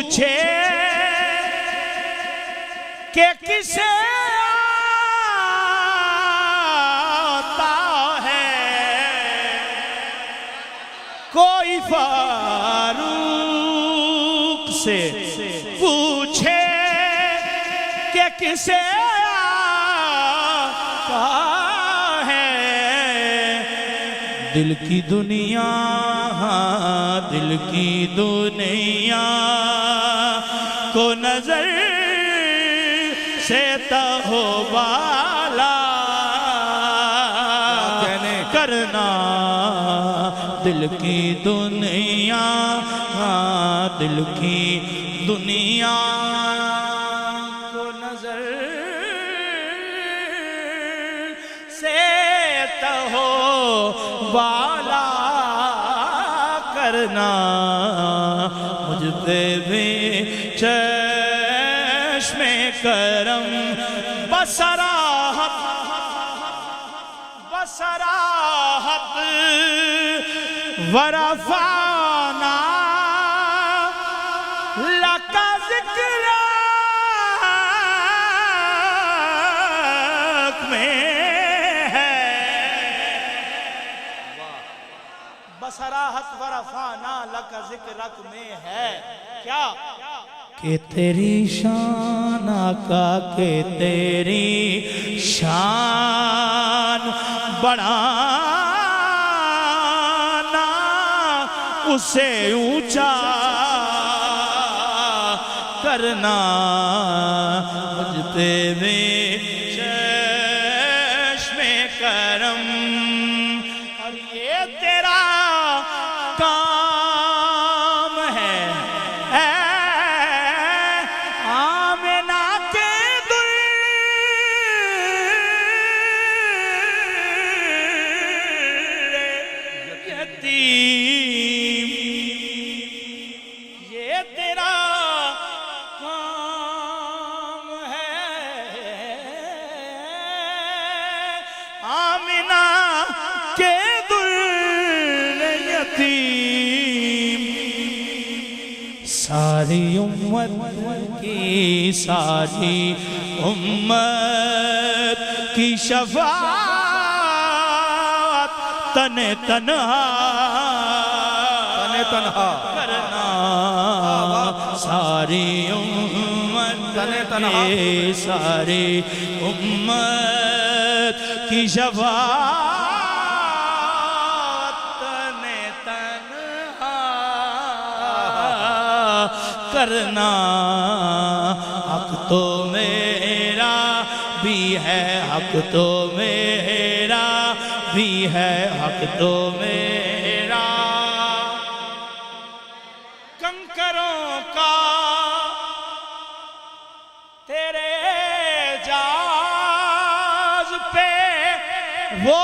پوچھے کہ کسے آتا ہے کوئی فاروق سے پوچھے کہ کسے آتا ہے دل کی دنیا دل کی دنیا کو نظر سے تہو بالا کرنا دل کی دنیا دل کی دنیا کو نظر سے تہو بالا کرنا مجھ پہ بھی چشم کرم بصراحت ورفعنا لک ذکرک میں ہے بصراحت ورفعنا لک ذکرک میں ہے کیا کہ تیری شان آقا کہ تیری شان بڑھانا اسے اونچا کرنا مجھ پہ بھی چشم کرم اور یہ تیرا کام ہے یہ تیرا کام ہے آمنہ کے در یتیم ساری امت کی ساری امت کی شفاعت تن تنہا کرنا ساری امت کی ساری امت کی شفاعت تن تنہا کرنا حق تو میرا بھی ہے حق تو میرا بھی ہے حق تو میرا کنکروں کا تیرے جاز پہ وہ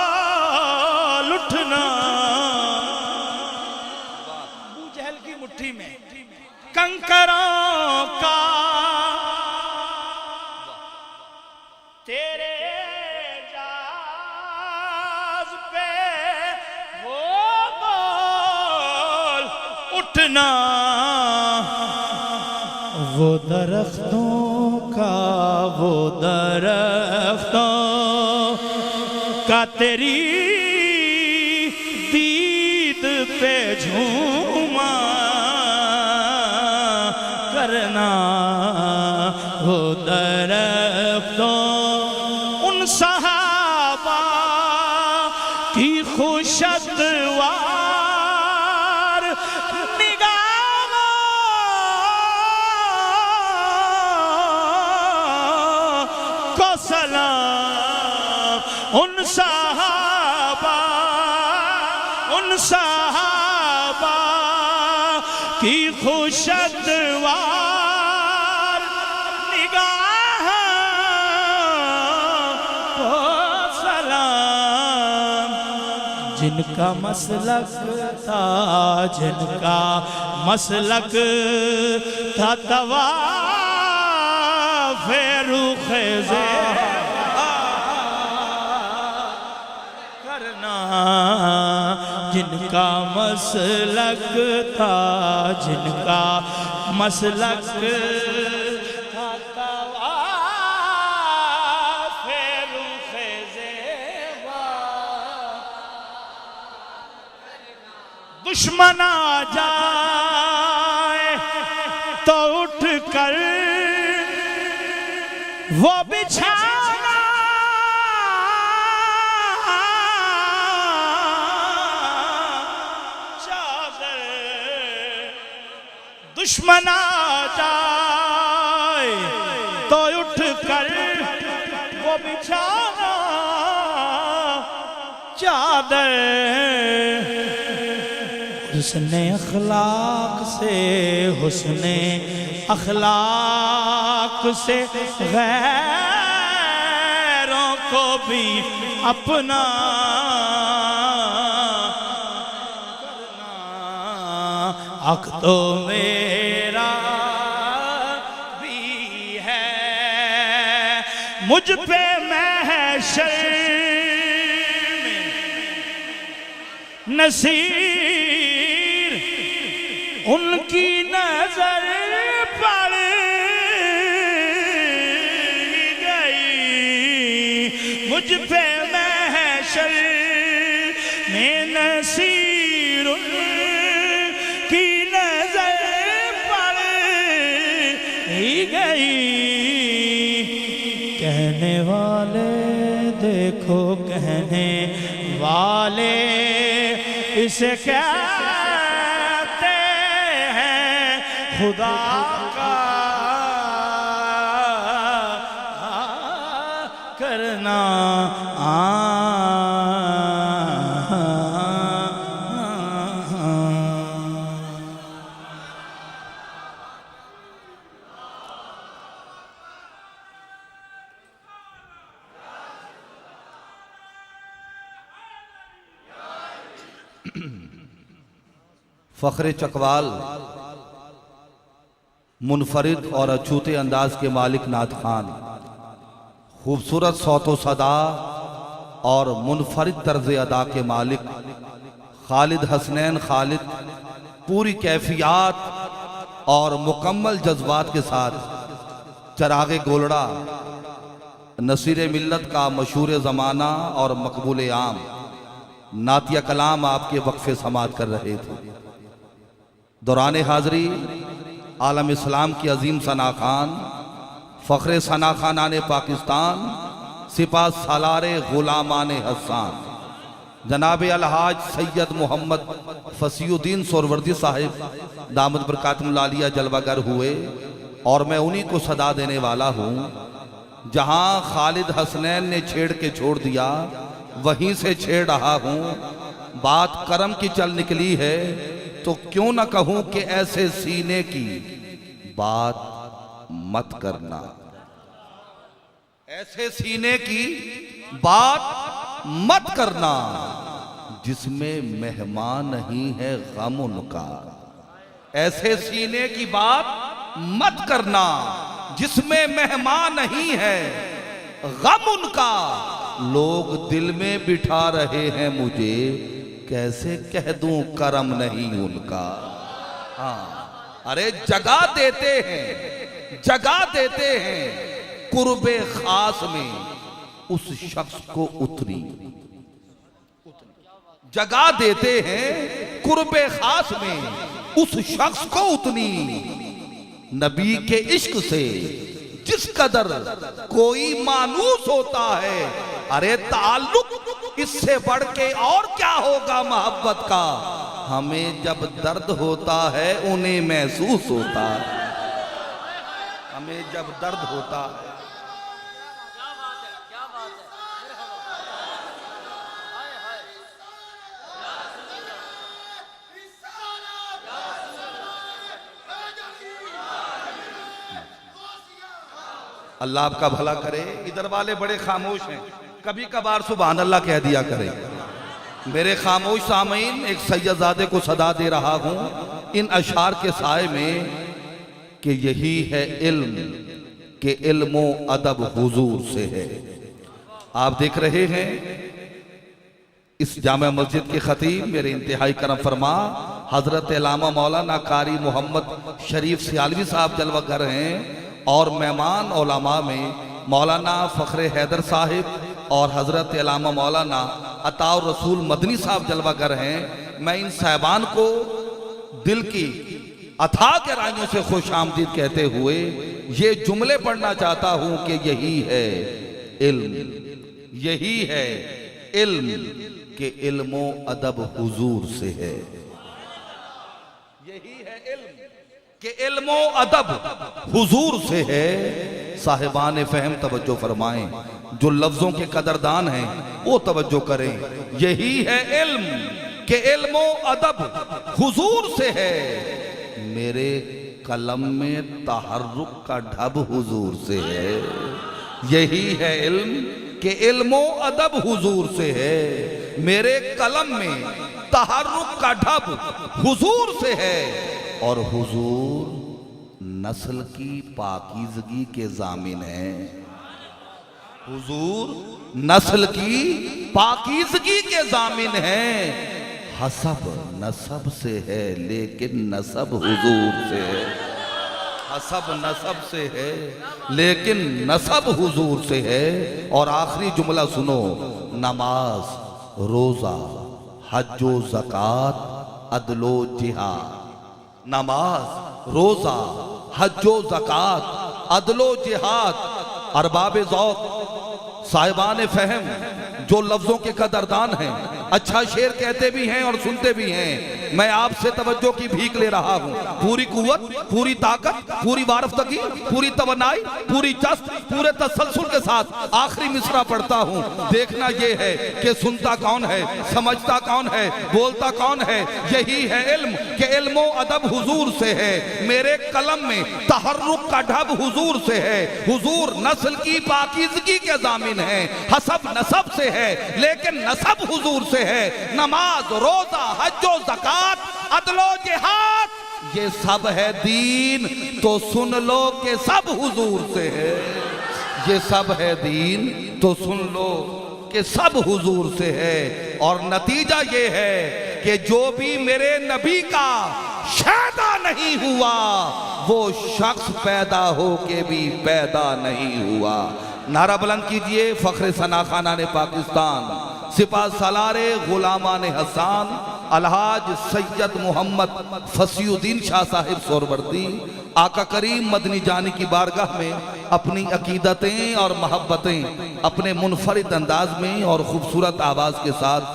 بال اٹھنا ابو جہل کی مٹھی میں کنکروں کا تیرے جاز پہ وہ بال اٹھنا وہ درختوں کا تیری دید پہ جھوما کرنا وہ درختوں ان صحابہ کی خوشدوار نگاہوں کو سلام ان صحابہ کی خوشدوار نگاہوں کو سلام جن کا مسلک تھا طواف رخ زہرا کرنا جن کا مسلک تھا، جن کا مسلک تھا طواف رخ زیبا۔ دشمن آ جائے تو اٹھ کر وہ بچھانا، چادر دشمن آ جائے تو اٹھ کر وہ بچھانا چادر۔ حسن اخلاق سے، حسن اخلاق سے غیروں کو بھی اپنا کرنا، حق تو میرا بھی ہے، مجھ پہ محشر میں نصیر ان کی نظر پڑ گئی، مجھ پہ محشر میں نصیر ان کی نظر پڑ گئی۔ کہنے والے دیکھو، کہنے والے اسے کہتے ہیں خدا کا کرنا۔ فخر چکوال منفرد اور اچھوتے انداز کے مالک نعت خان، خوبصورت صوت و صدا اور منفرد طرز ادا کے مالک خالد حسنین خالد، پوری کیفیات اور مکمل جذبات کے ساتھ چراغ گولڑا، نصیر ملت کا مشہور زمانہ اور مقبول عام نعتیہ کلام آپ کے وقفے سماعت کر رہے تھے۔ دوران حاضری عالم اسلام کی عظیم ثنا خان، فخر ثنا خانان پاکستان، سپاہ سالار غلامان حسان، جناب الحاج سید محمد فصیح الدین سہروردی صاحب دامت برکاتہم العالیہ جلوہ گر ہوئے، اور میں انہی کو صدا دینے والا ہوں۔ جہاں خالد حسنین نے چھیڑ کے چھوڑ دیا، وہیں سے چھیڑ رہا ہوں۔ بات کرم کی چل نکلی ہے تو کیوں نہ کہوں کہ ایسے سینے کی بات مت کرنا، ایسے سینے کی بات مت کرنا، جس میں مہمان نہیں ہے غم ان کا۔ ایسے سینے کی بات مت کرنا جس میں مہمان نہیں ہے غم ان کا۔ لوگ دل میں بٹھا رہے ہیں مجھے، کیسے کہہ دوں کرم نہیں ان کا۔ ارے جگہ دیتے ہیں، جگہ دیتے ہیں قرب خاص میں اس شخص کو اتنی، جگہ دیتے ہیں قرب خاص میں اس شخص کو اتنی۔ نبی کے عشق سے جس قدر کوئی مانوس ہوتا ہے، ارے تعلق اس سے بڑھ کے اور کیا ہوگا محبت کا۔ ہمیں جب درد ہوتا ہے انہیں محسوس ہوتا ہے، ہمیں جب درد ہوتا ہے۔ اللہ آپ کا بھلا کرے۔ ادھر والے بڑے خاموش ہیں، کبھی کبھار سبحان اللہ کہہ دیا کرے۔ میرے خاموش سامعین، ایک سیدزادے کو صدا دے رہا ہوں ان اشعار کے سائے میں کہ یہی ہے علم کہ علم و ادب حضور سے ہے۔ آپ دیکھ رہے ہیں اس جامع مسجد کے خطیب میرے انتہائی کرم فرما حضرت علامہ مولانا قاری محمد شریف سیالوی صاحب جلوہ گر ہیں، اور مہمان علماء میں مولانا فخر حیدر صاحب اور حضرت علامہ مولانا عطاء الرسول مدنی صاحب جلوہ گر ہیں۔ میں ان صاحبان کو دل کی اتھاہ گہرائیوں سے خوش آمدید کہتے ہوئے یہ جملے پڑھنا چاہتا ہوں کہ یہی ہے علم، یہی ہے علم، کہ علم و ادب حضور سے ہے۔ یہی ہے علم کہ علم و ادب حضور سے ہے۔ صاحبان فہم توجہ فرمائیں، جو لفظوں کے قدردان ہیں وہ توجہ کریں۔ یہی ہے علم کہ علم و ادب حضور سے ہے، میرے قلم میں تحرک کا ڈھب حضور سے ہے۔ یہی ہے علم کہ علم و ادب حضور سے ہے، میرے قلم میں تحرک کا ڈھب حضور سے ہے، اور حضور نسل کی پاکیزگی کے ضامن ہیں۔ حضور نسل کی پاکیزگی کے ضامن ہیں۔ حسب نسب سے ہے لیکن نسب حضور سے ہے۔ حسب نسب سے ہے لیکن نسب حضور سے ہے۔ اور آخری جملہ سنو، نماز، روزہ، حج و زکوٰۃ، عدل و جہاد۔ نماز، روزہ، حج و زکوٰۃ، عدل و جہاد۔ ارباب ذوق، صاحبان فہم، جو لفظوں کے قدردان ہیں، اچھا شعر کہتے بھی ہیں اور سنتے بھی ہیں، میں آپ سے توجہ کی بھیک لے رہا ہوں۔ پوری قوت، پوری طاقت، پوری وارفتگی، پوری توانائی، پوری جست، پورے تسلسل کے ساتھ آخری مصرع پڑھتا ہوں۔ دیکھنا یہ ہے کہ سنتا کون ہے، سمجھتا کون ہے، بولتا کون ہے۔ یہی ہے علم کہ علم و ادب حضور سے ہے، میرے قلم میں تحرک کا ڈھب حضور سے ہے۔ حضور نسل کی پاکیزگی کے ضامن ہیں، حسب نسب سے ہے لیکن نسب حضور سے ہے۔ نماز، روزہ، حج و زکوٰۃ، عدل و جہاد، یہ سب ہے دین، تو سن لو کہ سب حضور سے ہے۔ یہ سب ہے دین، تو سن لو کہ سب حضور سے ہے۔ اور نتیجہ یہ ہے کہ جو بھی میرے نبی کا شیدا نہیں ہوا، وہ شخص پیدا ہو کے بھی پیدا نہیں ہوا۔ نعرہ بلند کیجئے فخر ثنا خانان پاکستان، سپاہ سالار غلامان حسان الحاج سید محمد فصیح الدین شاہ صاحب سہروردی، آقا کریم مدنی جانی کی بارگاہ میں اپنی عقیدتیں اور محبتیں اپنے منفرد انداز میں اور خوبصورت آواز کے ساتھ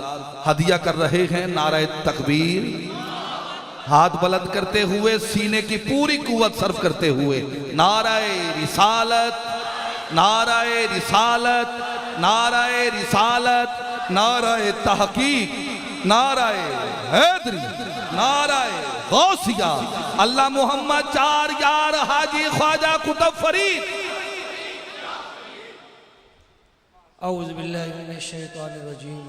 ہدیہ کر رہے ہیں۔ نعرہ تکبیر، ہاتھ بلند کرتے ہوئے، سینے کی پوری قوت صرف کرتے ہوئے، نعرہ رسالت، نعرہ رسالت، نعرہ رسالت، نعرہ تحقیق، نعرہ حیدری، نعرہ غوثیہ، اللہ محمد چار یار حاجی خواجہ قطب فرید۔ اعوذ باللہ من الشیطان الرجیم۔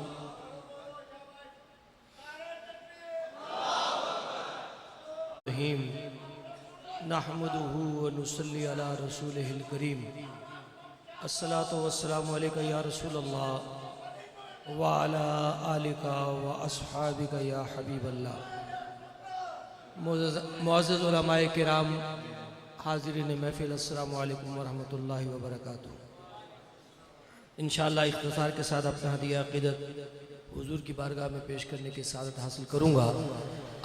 نحمدہ ونصلی علی رسولہ الکریم۔ الصلاۃ والسلام علیکہ یا رسول اللہ وعلی آلکہ واصحابکہ یا حبیب اللہ۔ معزز علماء کرام، حاضرین محفل، السلام علیکم ورحمۃ اللہ وبرکاتہ۔ انشاءاللہ اختصار کے ساتھ اپنا ہدیہ عقیدت حضور کی بارگاہ میں پیش کرنے کی سعادت حاصل کروں گا۔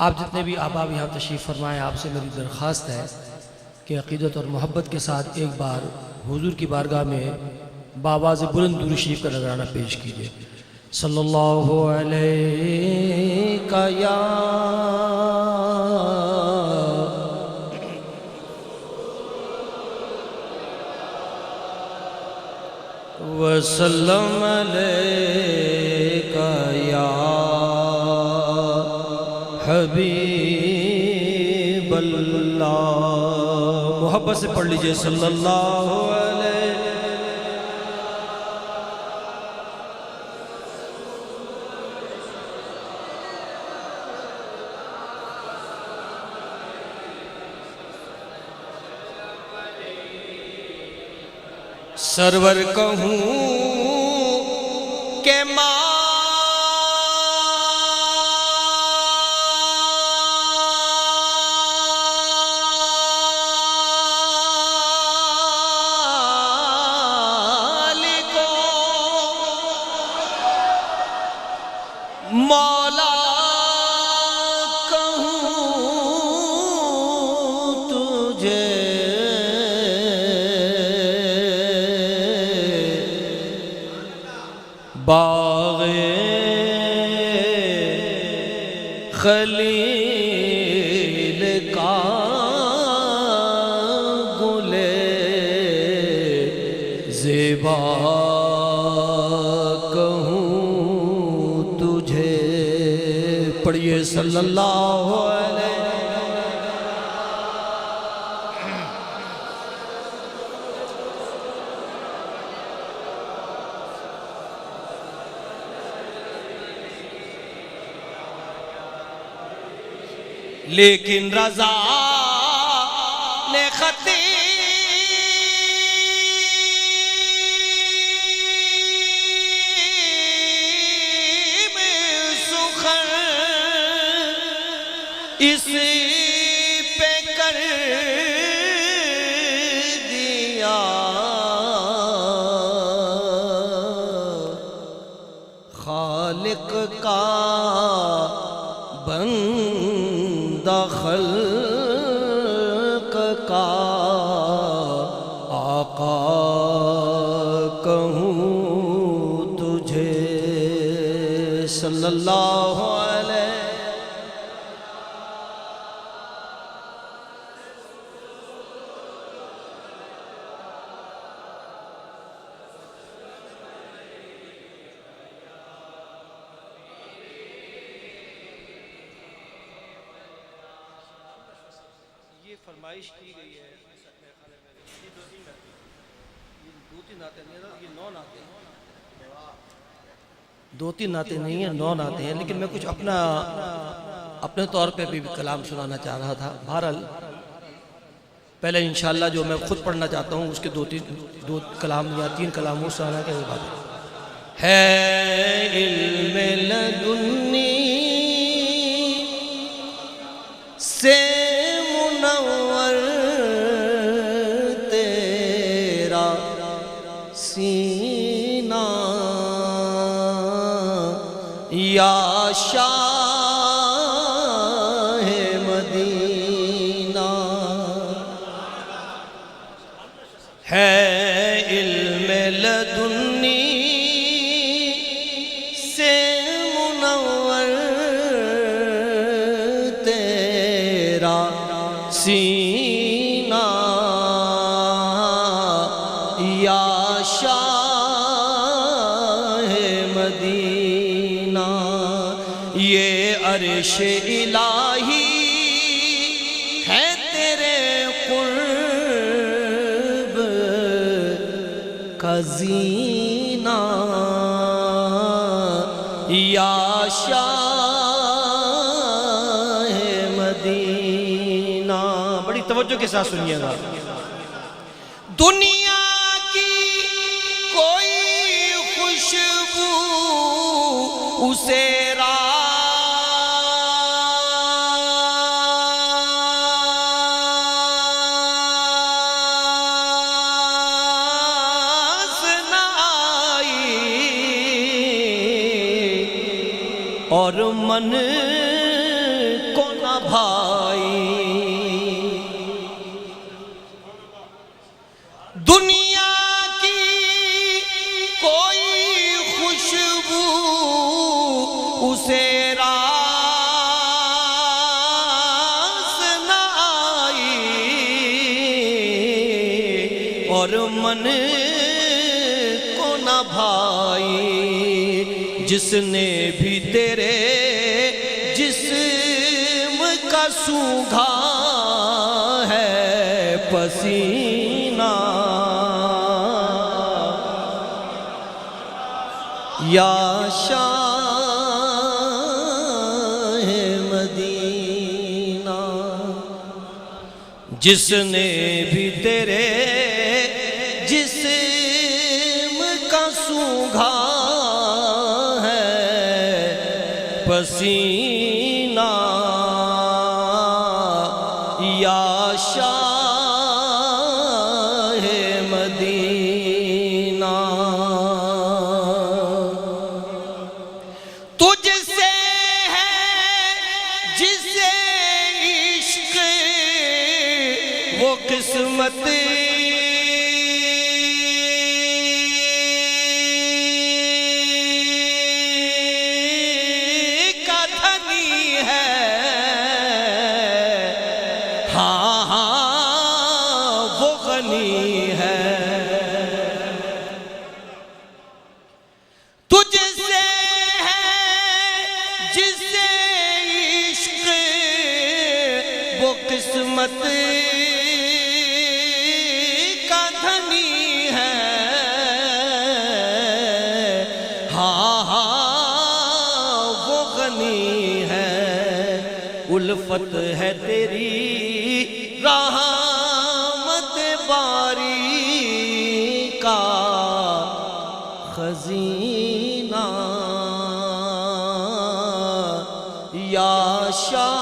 آپ جتنے بھی احباب یہاں تشریف فرمائیں، آپ سے میری درخواست ہے کہ عقیدت اور محبت کے ساتھ ایک بار حضور کی بارگاہ میں بآواز بلند درود شریف کا نذرانہ پیش کیجئے۔ صلی اللہ علیہ یا وسلم علیکہ یا حبیب اللہ۔ محبت سے پڑھ لیجئے صلی اللہ علیہ۔ سرور کہوں کہ ماں خلیل کا گلے زیبا کہوں تجھے، پڑھیے صلی اللہ علیہ لیکن رضا نے خطیب سخن اس پہ کر دیا، خالق کا بندہ خلق کا آقا کہوں تجھے صلی اللہ علیہ۔ یہ فرمائش کی گئی ہے، دو تین نعتیں نہیں ہیں، 9 نعتیں ہیں، لیکن میں کچھ اپنے طور پہ بھی کلام سنانا چاہ رہا تھا۔ بہرحال پہلے انشاءاللہ جو میں خود پڑھنا چاہتا ہوں اس کے 2 کلام یا 3 کلام وہ سنانا کے بعد ہے علم لدنی سے منور تیرا سینہ یا شاہ مدینہ، ہے علم لدنی سے منور تیرا سینہ یا شاہ مدینہ، یہ عرش الہی ہے تیرے قرب کا زینہ یا شاہ مدینہ۔ بڑی توجہ کے ساتھ سنیے گا۔ دنیا کی کوئی خوشبو اسے راس نہ آئی، اور من کو نہ بھائی۔ دنیا کی کوئی خوشبو اسے راس نہ آئی، اور من کو نہ بھائی۔ جس نے بھی تیرے جسم کا سونگھا ہے پسینہ یا شاہ مدینہ، جس نے بھی تیرے جسم کا سونگھا ہے پسینہ یا شاہ مدینہ، تجھ سے ہے جسے عشق وہ قسمت کا دھنی ہے، قسمت کا دھنی ہے، ہاں ہاں وہ غنی ہے، الفت ہے تیری رحمت باری کا خزینہ، یا شاہ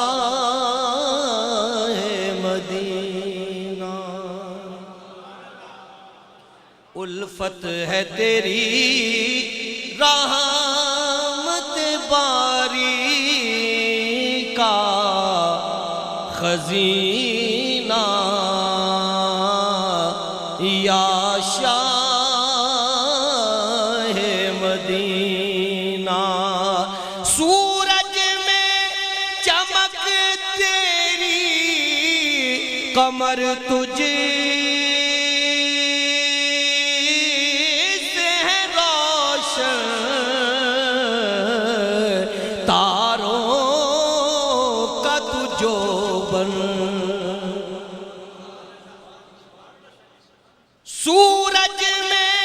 مدینہ، الفت ہے تیری رحمت باری کا خزینہ، یا شاہ مدینہ، سورج میں چمک تیری قمر تجھے سے ہے روشن، تاروں کا تجھو بن، سورج میں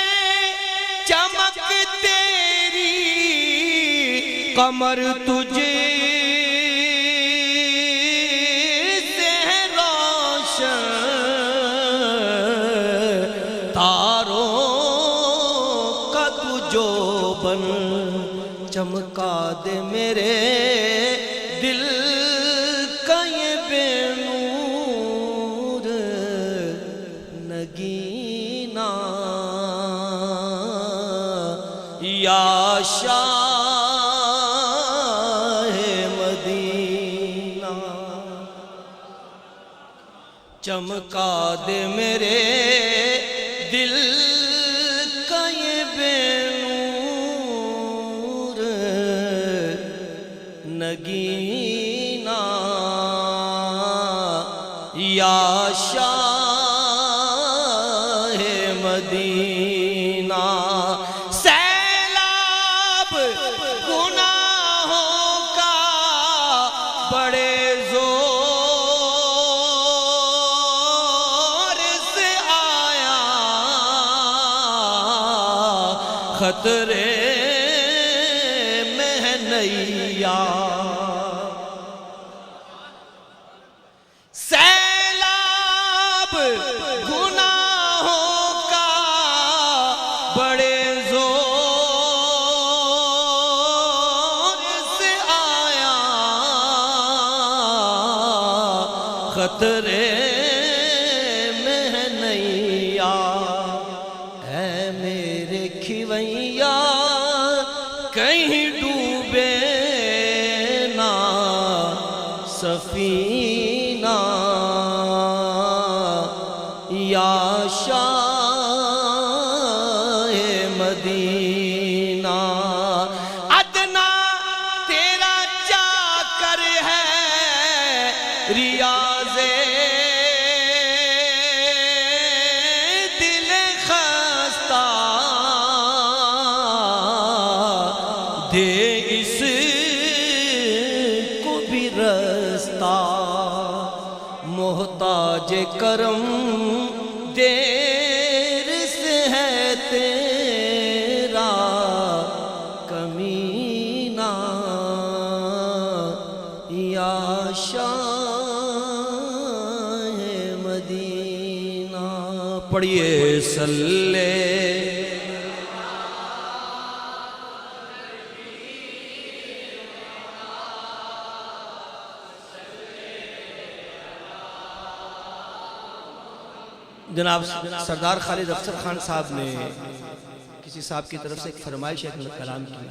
چمک تیری قمر تجھے سے ہے روشن، تاروں کا تجھو بن، چمکا دے میرے دل کا یہ بے نور نگینہ، یا شاہ مدینہ، چمکا دے میرے دل کا یہ بے نور نگینہ، یا شاہ مدینہ، سیلاب گناہوں کا بڑے زور سے آیا، خطرے میں ہے نیا، سیلاب گناہوں کا بڑے زور سے آیا، خطرے میں ہے نیا، اے میرے کھوئیا کہیں ڈوبے نا سفینہ، یا شاہ مدینہ، ادنا تیرا چاکر ہے ریاض دل خستہ، دے اس کو بھی رستہ، محتاج کرم دیر سے ہے تیرا کمینہ، یا شاہ مدینہ، پڑھیے صلی جناب سردار خالد افسر خان صاحب نے کسی صاحب کی طرف سے ایک فرمائش ہے کلام کی،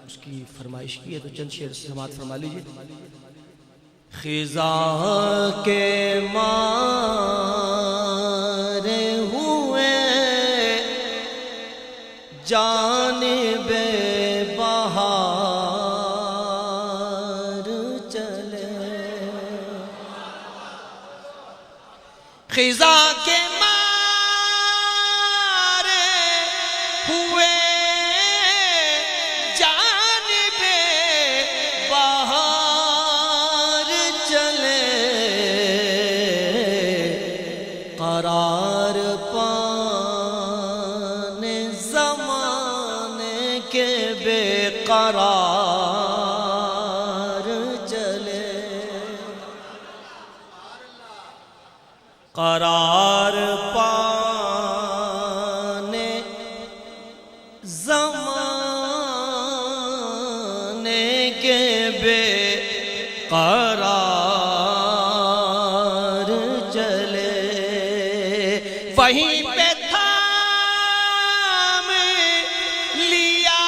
اس کی فرمائش کی ہے تو چند شعر سماعت فرما لیجئے۔ خزاں کے مارے ہوئے جانب بہار چلے، خزاں کے مارے ہوئے جانب بہار چلے، قرار پانے زمانے کے بے قرار چلے وہیں پہ تھام لیا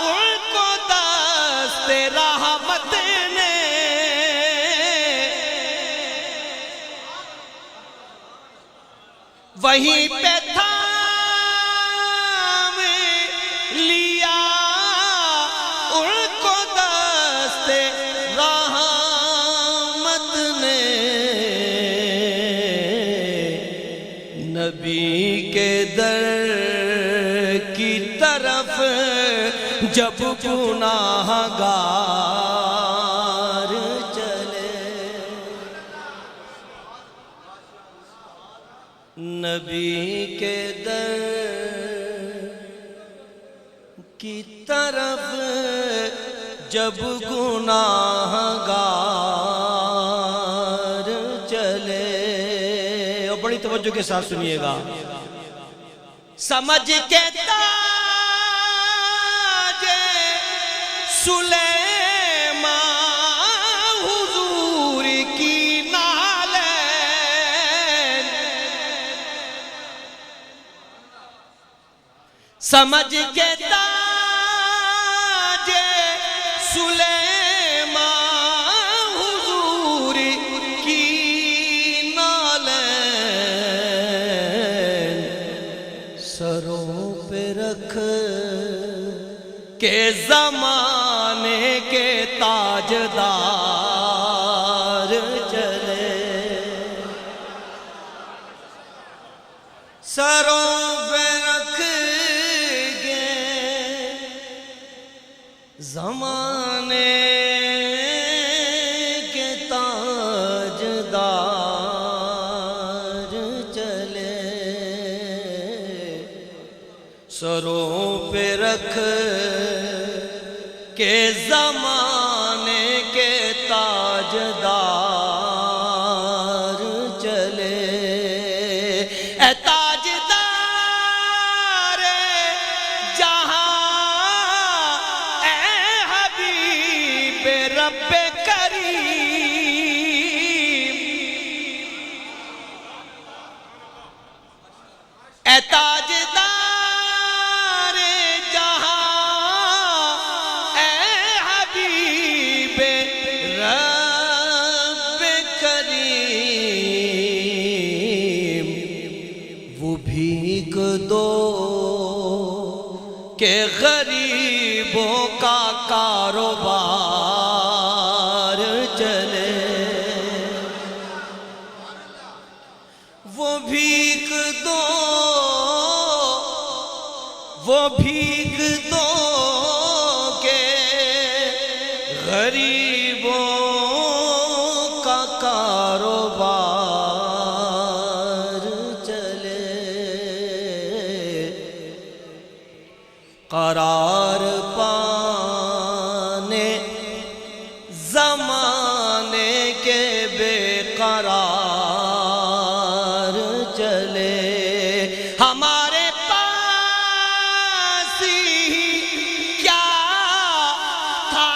ان کو دست رحمت نے وہیں پہ تھام لیا ان کو دست رحمت نے نبی کے در کی طرف جب گناہگار چلے نبی کے در کی طرف جب گناہگار چلے اور بڑی توجہ کے ساتھ سنیے گا سمجھ کے تاج سلیمان حضور کی نالین سمجھ کے تاج سلیمان حضور کی نالین سروں پہ رکھ کے زمانے کے تاجدار چلے سروں پہ رکھ کے زمانے کے تاجدار چلے سروں پہ رکھ کے زمانے کے تاجدار چلے اے تاجدار جہاں اے حبیب رب کریم اے تاجدار بھیک دو کہ غریبوں کا کاروبار چلے وہ بھیک دو کہ غریبوں کا کاروبار قرار پانے زمانے کے بے قرار چلے ہمارے پاس ہی کیا تھا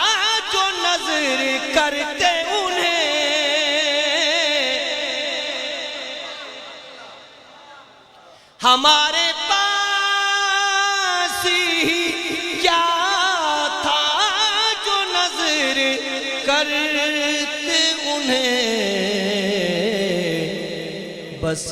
جو نظر کرتے انہیں ہمارے کیا تھا جو نظر کرتے انہیں بس